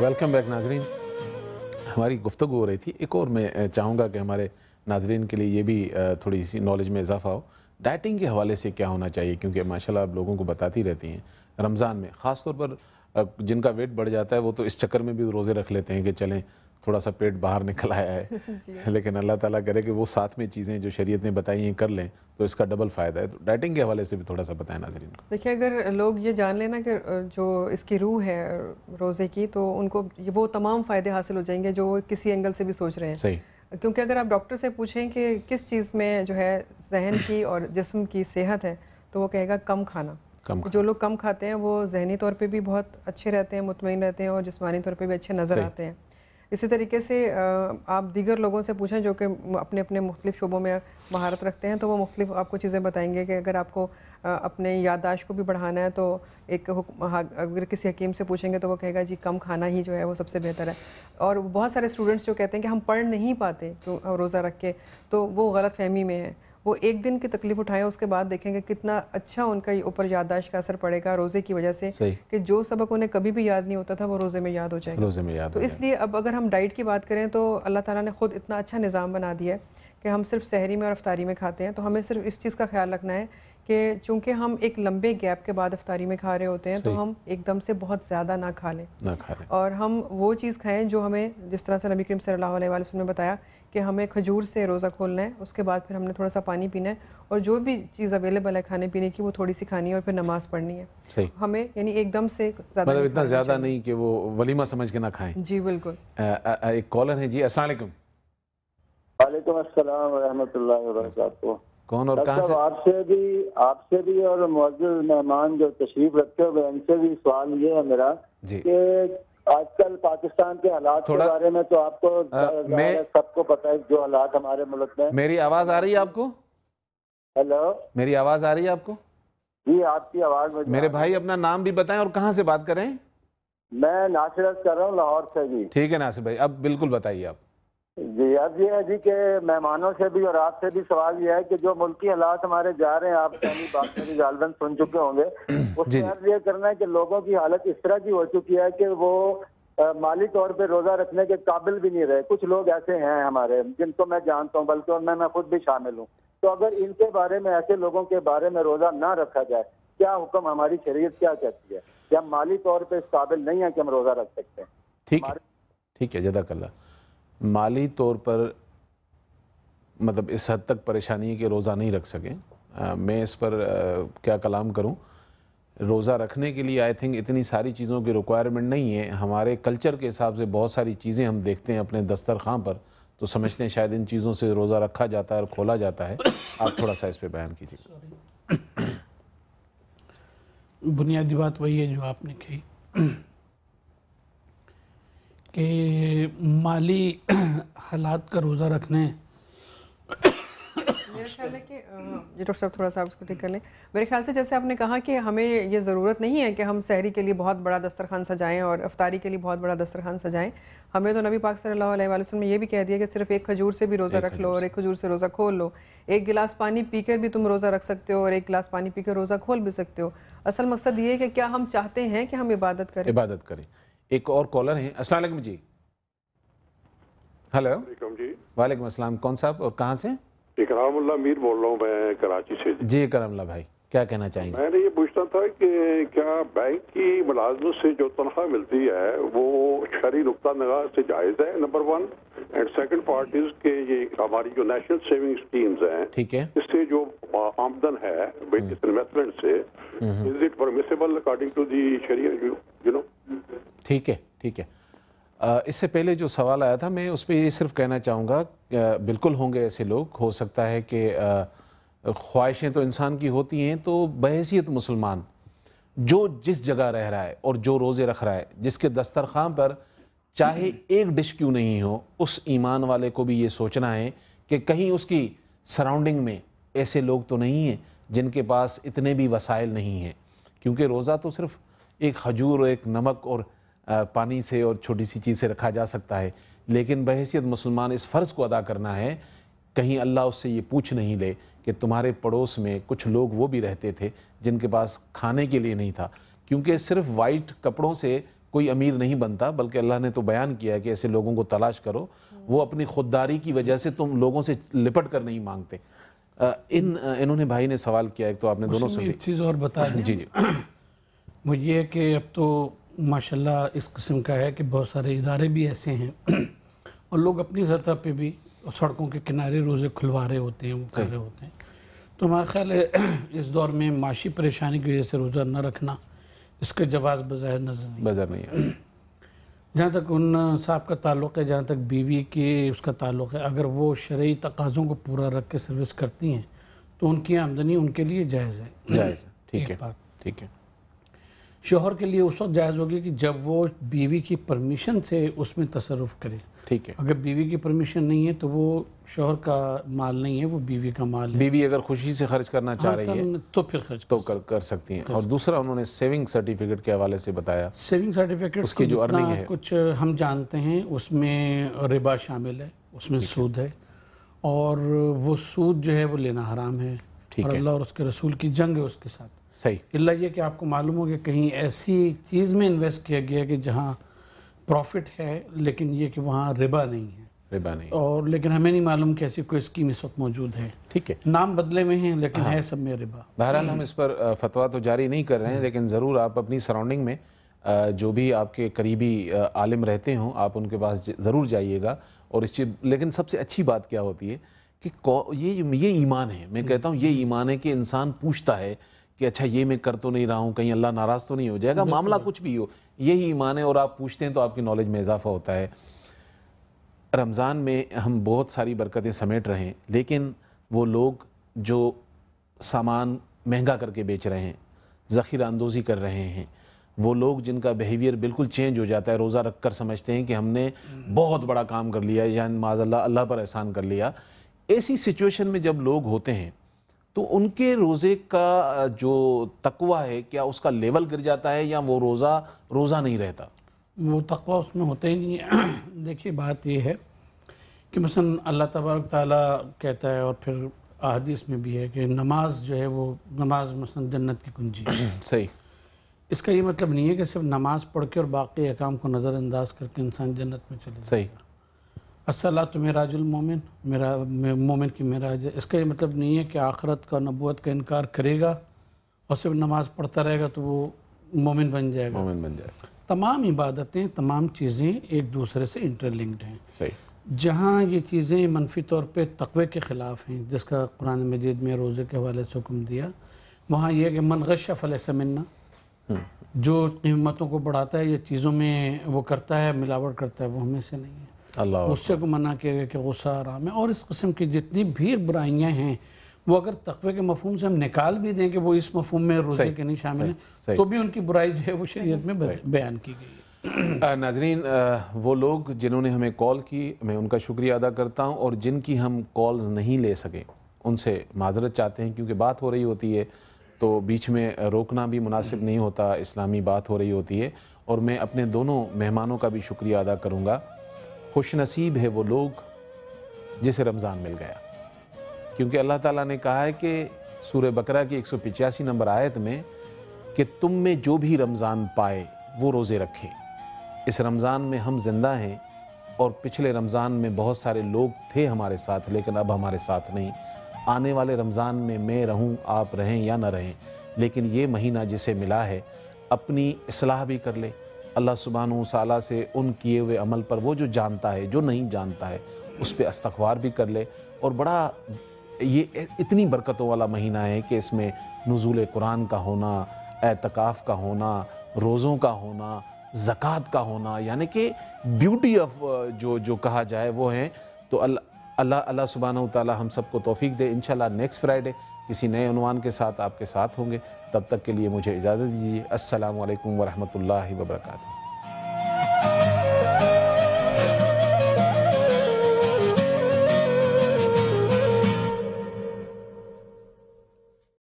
Welcome back ناظرین. ہماری گفتگو ہو رہی تھی. ایک اور میں چاہوں گا کہ ہمارے ناظرین کے لیے یہ بھی تھوڑی سی نالج میں اضافہ ہو. ڈائٹنگ کے حوالے سے کیا ہونا چاہیے؟ کیونکہ ماشاءاللہ آپ لوگوں کو بتاتی رہتی ہیں رمضان میں خاص طور پر جن کا ویٹ بڑھ جاتا ہے وہ تو اس چکر میں بھی روزے رکھ لیتے ہیں کہ چلیں تھوڑا سا پیٹ باہر نکل آیا ہے لیکن اللہ تعالیٰ کرے کہ وہ ساتھ میں چیزیں جو شریعت نے بتائی ہیں کر لیں تو اس کا ڈبل فائدہ ہے. تو ڈائٹنگ کے حوالے سے بھی تھوڑا سا بتائیں ناظرین کو. دیکھیں اگر لوگ یہ جان لینا کہ جو اس کی روح ہے روزے کی تو ان کو وہ تمام فائدے حاصل ہو جائیں گے جو وہ کسی اینگل سے بھی سوچ رہے ہیں. صحیح. کیونکہ اگر آپ ڈاکٹر سے پوچھیں کہ کس چیز میں جو ہے ذہن کی اور جسم کی صحت ہے تو وہ کہے گا کم کھانا. جو لوگ کم کھاتے ہیں وہ ذہنی طور پہ بھی بہت اچھے رہتے ہیں, مطمئن رہتے ہیں اور جسمانی طور پہ بھی اچھے نظر آتے ہیں. اسی طریقے سے آپ دیگر لوگوں سے پوچھیں جو کہ اپنے اپنے مختلف شعبوں میں مہارت رکھتے ہیں تو وہ مختلف آپ کو چیزیں بتائیں گے کہ اگر آپ کو اپنے یادداشت کو بھی بڑھانا ہے تو ایک اگر کسی حکیم سے پوچھیں گے تو وہ کہے گا جی کم کھانا ہی جو ہے وہ سب سے بہتر ہے. اور بہت سارے اسٹوڈنٹس جو کہتے ہیں کہ ہم پڑھ نہیں پاتے روزہ رکھ کے تو وہ غلط فہمی میں ہے. وہ ایک دن کی تکلیف اٹھائیں اس کے بعد دیکھیں گے کتنا اچھا ان کا اوپر یادداشت کا اثر پڑے گا روزے کی وجہ سے کہ جو سبق انہیں کبھی بھی یاد نہیں ہوتا تھا وہ روزے میں یاد ہو جائے گا. تو اس لیے اب اگر ہم ڈائٹ کی بات کریں تو اللہ تعالیٰ نے خود اتنا اچھا نظام بنا دیا ہے کہ ہم صرف سحری میں اور افطاری میں کھاتے ہیں. تو ہمیں صرف اس چیز کا خیال رکھنا ہے کہ چونکہ ہم ایک لمبے گیپ کے بعد افطاری میں کھا رہے ہوتے ہیں تو ہم ایک دم سے بہت زیادہ نہ کھا لیں اور ہم وہ چیز کھائیں جو ہمیں جس طرح سے نبی کریم صلی اللہ علیہ وسلم نے بتایا کہ ہمیں کھجور سے روزہ کھولنا ہے, اس کے بعد پھر ہم نے تھوڑا سا پانی پینا ہے اور جو بھی چیز اویلیبل ہے کھانے پینے کی وہ تھوڑی سی کھانی ہے اور پھر نماز پڑھنی ہے. ہمیں یعنی ایک دم سے زیادہ مطلب اتنا زیادہ نہیں کہ وہ ولیمہ سمجھ کے نہ کھائیں. جی بالکل. ایک کالر ہے جی. السلام علیکم. وعلیکم السلام ورحمۃ اللہ وبرکاتہ. کون اور کہاں سے؟ آپ سے بھی اور معزز مہمان جو تشریف رکھتے ہوئے ان سے بھی سوال یہ ہے میرا کہ آج کل پاکستان کے حالات کے بارے میں تو آپ کو سب کو پتہ ہے جو حالات ہمارے ملک میں. میری آواز آ رہی ہے آپ کو؟ ہیلو, میری آواز آ رہی ہے آپ کو؟ جی آپ کی آواز. میرے بھائی اپنا نام بھی بتائیں اور کہاں سے بات کر رہے ہیں؟ میں ناصر عرض کر رہا ہوں لاہور سے. جی ٹھیک ہے ناصر بھائی, اب بالکل بتائیے آپ. جی اب یہ ہے جی کہ مہمانوں سے بھی اور آپ سے بھی سوال یہ ہے کہ جو ملکی حالات ہمارے جا رہے ہیں, آپ پہلی بات میری غالباً سن چکے ہوں گے, اس میں عرض یہ کرنا ہے کہ لوگوں کی حالت اس طرح کی ہو چکی ہے کہ وہ مالی طور پہ روزہ رکھنے کے قابل بھی نہیں رہے. کچھ لوگ ایسے ہیں ہمارے جن کو میں جانتا ہوں, بلکہ ان میں خود بھی شامل ہوں. تو اگر ان کے بارے میں ایسے لوگوں کے بارے میں روزہ نہ رکھا جائے, کیا حکم ہماری شریعت کیا کہتی ہے کہ ہم مالی طور پہ اس قابل نہیں ہیں کہ ہم روزہ رکھ سکتے ہیں؟ ٹھیک ہے جزاک اللہ. مالی طور پر مطلب اس حد تک پریشانی ہے کہ روزہ نہیں رکھ سکیں. میں اس پر کیا کلام کروں. روزہ رکھنے کے لیے آئی تھنک اتنی ساری چیزوں کی ریکوائرمنٹ نہیں ہے. ہمارے کلچر کے حساب سے بہت ساری چیزیں ہم دیکھتے ہیں اپنے دسترخوان پر تو سمجھتے ہیں شاید ان چیزوں سے روزہ رکھا جاتا ہے اور کھولا جاتا ہے. آپ تھوڑا سا اس پہ بیان کیجیے. بنیادی بات وہی ہے جو آپ نے کہی کہ مالی حالات کا روزہ رکھنے. میرے خیال ہے کہ یہ ڈاکٹر صاحب تھوڑا سا آپ اس کو ٹھیک کر لیں. میرے خیال سے جیسے آپ نے کہا کہ ہمیں یہ ضرورت نہیں ہے کہ ہم سحری کے لیے بہت بڑا دسترخوان سجائیں اور افطاری کے لیے بہت بڑا دسترخوان سجائیں. ہمیں تو نبی پاک صلی اللہ علیہ وسلم نے یہ بھی کہہ دیا کہ صرف ایک کھجور سے بھی روزہ رکھ لو اور ایک کھجور سے روزہ کھول لو. ایک گلاس پانی پی کر بھی تم روزہ رکھ سکتے ہو اور ایک گلاس پانی پی کر روزہ کھول بھی سکتے ہو. اصل مقصد یہ ہے کہ کیا ہم چاہتے ہیں کہ ہم عبادت کریں. ایک اور کالر ہیں. السلام علیکم جی. ہیلو. جی وعلیکم السلام. کون صاحب اور کہاں سے؟ اکرام اللہ میر بول رہا ہوں میں کراچی سے. جی اکرام اللہ بھائی کیا کہنا چاہیں گے؟ میں نے یہ پوچھنا تھا کہ کیا بینک کی ملازمت سے جو تنخواہ ملتی ہے وہ شرعی نقطہ نگاہ سے جائز ہے؟ Number 1. And second part is کہ یہ ہماری جو نیشنل سیونگ اسکیمز ہیں, ٹھیک ہے, اس سے جو آمدن ہے اس انویسٹمنٹ سے, is it permissible according to the sharia you know? ٹھیک ہے ٹھیک ہے. اس سے پہلے جو سوال آیا تھا میں اس پہ یہ صرف کہنا چاہوں گا بالکل ہوں گے ایسے لوگ. ہو سکتا ہے کہ خواہشیں تو انسان کی ہوتی ہیں, تو بحیثیت مسلمان جو جس جگہ رہ رہا ہے اور جو روزے رکھ رہا ہے, جس کے دسترخوان پر چاہے ایک ڈش کیوں نہیں ہو, اس ایمان والے کو بھی یہ سوچنا ہے کہ کہیں اس کی سراؤنڈنگ میں ایسے لوگ تو نہیں ہیں جن کے پاس اتنے بھی وسائل نہیں ہیں. کیونکہ روزہ تو صرف ایک کھجور اور ایک نمک اور پانی سے اور چھوٹی سی چیز سے رکھا جا سکتا ہے, لیکن بحیثیت مسلمان اس فرض کو ادا کرنا ہے. کہیں اللہ اس سے یہ پوچھ نہیں لے کہ تمہارے پڑوس میں کچھ لوگ وہ بھی رہتے تھے جن کے پاس کھانے کے لیے نہیں تھا. کیونکہ صرف وائٹ کپڑوں سے کوئی امیر نہیں بنتا، بلکہ اللہ نے تو بیان کیا ہے کہ ایسے لوگوں کو تلاش کرو، وہ اپنی خودداری کی وجہ سے تم لوگوں سے لپٹ کر نہیں مانگتے۔ انہوں نے بھائی نے سوال کیا، ایک تو آپ نے دونوں سے ایک چیز اور بتا دیں جی جی وہ یہ کہ اب تو ماشاءاللہ اس قسم کا ہے کہ بہت سارے ادارے بھی ایسے ہیں اور لوگ اپنی سطح پہ بھی سڑکوں کے کنارے روزے کھلوا رہے ہوتے ہیں، وہ کر رہے ہوتے ہیں۔ تو ہمارا خیال ہے اس دور میں معاشی پریشانی کی وجہ سے روزہ نہ رکھنا اس کا جواز بظاہر نظر نہیں ہے۔ جہاں تک ان صاحب کا تعلق ہے، جہاں تک بیوی کے اس کا تعلق ہے، اگر وہ شرعی تقاضوں کو پورا رکھ کے سروس کرتی ہیں تو ان کی آمدنی ان کے لیے جائز ہے۔ جائز ہے، ٹھیک ہے، ٹھیک ہے۔ شوہر کے لیے اس وقت جائز ہوگی کہ جب وہ بیوی کی پرمیشن سے اس میں تصرف کرے، ٹھیک ہے۔ اگر بیوی کی پرمیشن نہیں ہے تو وہ شوہر کا مال نہیں ہے، وہ بیوی کا مال ہے۔ بیوی اگر خوشی سے خرچ کرنا چاہ رہی ہے تو پھر خرچ تو کر سکتی ہیں۔ اور دوسرا انہوں نے سیونگ سرٹیفکیٹ کے حوالے سے بتایا، سیونگ سرٹیفکیٹ اس کی جو ارننگ ہے کچھ ہم جانتے ہیں اس میں ربا شامل ہے، اس میں سود ہے، اور وہ سود جو ہے وہ لینا حرام ہے، اور اللہ اور اس کے رسول کی جنگ ہے اس کے ساتھ۔ صحیح۔ اللہ یہ کہ آپ کو معلوم ہو کہ کہیں ایسی چیز میں انویسٹ کیا گیا کہ جہاں پروفٹ ہے لیکن یہ کہ وہاں ربا نہیں ہے، ربا نہیں، اور لیکن ہمیں نہیں معلوم کہ ایسی کوئی اسکیم اس وقت موجود ہے، ٹھیک ہے، نام بدلے میں ہیں لیکن ہے سب میں ربا۔ بہرحال ہم اس پر فتویٰ تو جاری نہیں کر رہے ہیں، لیکن ضرور آپ اپنی سراؤنڈنگ میں جو بھی آپ کے قریبی عالم رہتے ہوں آپ ان کے پاس ضرور جائیے گا۔ اور اس چیز، لیکن سب سے اچھی بات کیا ہوتی ہے کہ یہ ایمان ہے، میں کہتا ہوں یہ ایمان ہے کہ انسان پوچھتا ہے کہ اچھا یہ میں کر تو نہیں رہا ہوں، کہیں اللہ ناراض تو نہیں ہو جائے گا، معاملہ کچھ بھی ہو، یہی ایمان ہے، اور آپ پوچھتے ہیں تو آپ کی نالج میں اضافہ ہوتا ہے۔ رمضان میں ہم بہت ساری برکتیں سمیٹ رہے ہیں، لیکن وہ لوگ جو سامان مہنگا کر کے بیچ رہے ہیں، ذخیرہ اندوزی کر رہے ہیں، وہ لوگ جن کا بیہیویئر بالکل چینج ہو جاتا ہے، روزہ رکھ کر سمجھتے ہیں کہ ہم نے بہت بڑا کام کر لیا یا معاذ اللہ پر احسان کر لیا، ایسی سچویشن میں جب لوگ ہوتے ہیں تو ان کے روزے کا جو تقویٰ ہے کیا اس کا لیول گر جاتا ہے یا وہ روزہ نہیں رہتا؟ وہ تقویٰ اس میں ہوتا ہی نہیں ہے۔ دیکھیے بات یہ ہے کہ مثلا اللہ تبارک تعالیٰ کہتا ہے، اور پھر احادیث میں بھی ہے کہ نماز جو ہے وہ نماز مثلا جنت کی کنجی ہے۔ صحیح۔ اس کا یہ مطلب نہیں ہے کہ صرف نماز پڑھ کے اور باقی احکام کو نظر انداز کر کے انسان جنت میں چلے جائے۔ صحیح۔ الصلاۃ معراج المومن، مومن کی معراج ہے۔ اس کا یہ مطلب نہیں ہے کہ آخرت کا نبوت کا انکار کرے گا اور صرف نماز پڑھتا رہے گا تو وہ مومن بن جائے گا۔ مومن بن جائے گا۔ تمام عبادتیں، تمام چیزیں ایک دوسرے سے انٹرلنکڈ ہیں۔ صحیح۔ جہاں یہ چیزیں منفی طور پہ تقوی کے خلاف ہیں، جس کا قرآن مجید میں روزے کے حوالے سے حکم دیا، وہاں یہ کہ من غش فلیس منا، جو قیمتوں کو بڑھاتا ہے یا چیزوں میں وہ کرتا ہے، ملاوٹ کرتا ہے، وہ ہمیں سے نہیں ہے۔ غصے کو منع کیا گیا کہ غصہ حرام ہے، اور اس قسم کی جتنی بھی برائیاں ہیں وہ اگر تقوی کے مفہوم سے ہم نکال بھی دیں کہ وہ اس مفہوم میں روزے کے نہیں شامل ہیں تو بھی ان کی برائی جو ہے وہ شریعت میں بیان کی گئی ہے۔ ناظرین، وہ لوگ جنہوں نے ہمیں کال کی، میں ان کا شکریہ ادا کرتا ہوں، اور جن کی ہم کالز نہیں لے سکے ان سے معذرت چاہتے ہیں، کیونکہ بات ہو رہی ہوتی ہے تو بیچ میں روکنا بھی مناسب نہیں ہوتا، اسلامی بات ہو رہی ہوتی ہے۔ اور میں اپنے دونوں مہمانوں کا بھی شکریہ ادا کروں گا۔ خوش نصیب ہے وہ لوگ جسے رمضان مل گیا، کیونکہ اللہ تعالیٰ نے کہا ہے کہ سورہ بقرہ کی 185 نمبر آیت میں کہ تم میں جو بھی رمضان پائے وہ روزے رکھے۔ اس رمضان میں ہم زندہ ہیں، اور پچھلے رمضان میں بہت سارے لوگ تھے ہمارے ساتھ لیکن اب ہمارے ساتھ نہیں۔ آنے والے رمضان میں رہوں، آپ رہیں یا نہ رہیں، لیکن یہ مہینہ جسے ملا ہے اپنی اصلاح بھی کر لے، اللہ سبحانہ و تعالیٰ سے ان کیے ہوئے عمل پر، وہ جو جانتا ہے، جو نہیں جانتا ہے اس پہ استغفار بھی کر لے۔ اور بڑا یہ اتنی برکتوں والا مہینہ ہے کہ اس میں نزول قرآن کا ہونا، اعتکاف کا ہونا، روزوں کا ہونا، زکوٰۃ کا ہونا، یعنی کہ بیوٹی آف جو کہا جائے وہ ہیں۔ تو اللہ سبحانہ و تعالیٰ ہم سب کو توفیق دے۔ انشاءاللہ نیکسٹ فرائیڈے کسی نئے عنوان کے ساتھ آپ کے ساتھ ہوں گے، تب تک کے لیے مجھے اجازت دیجیے۔ السلام علیکم ورحمۃ اللہ وبرکاتہ۔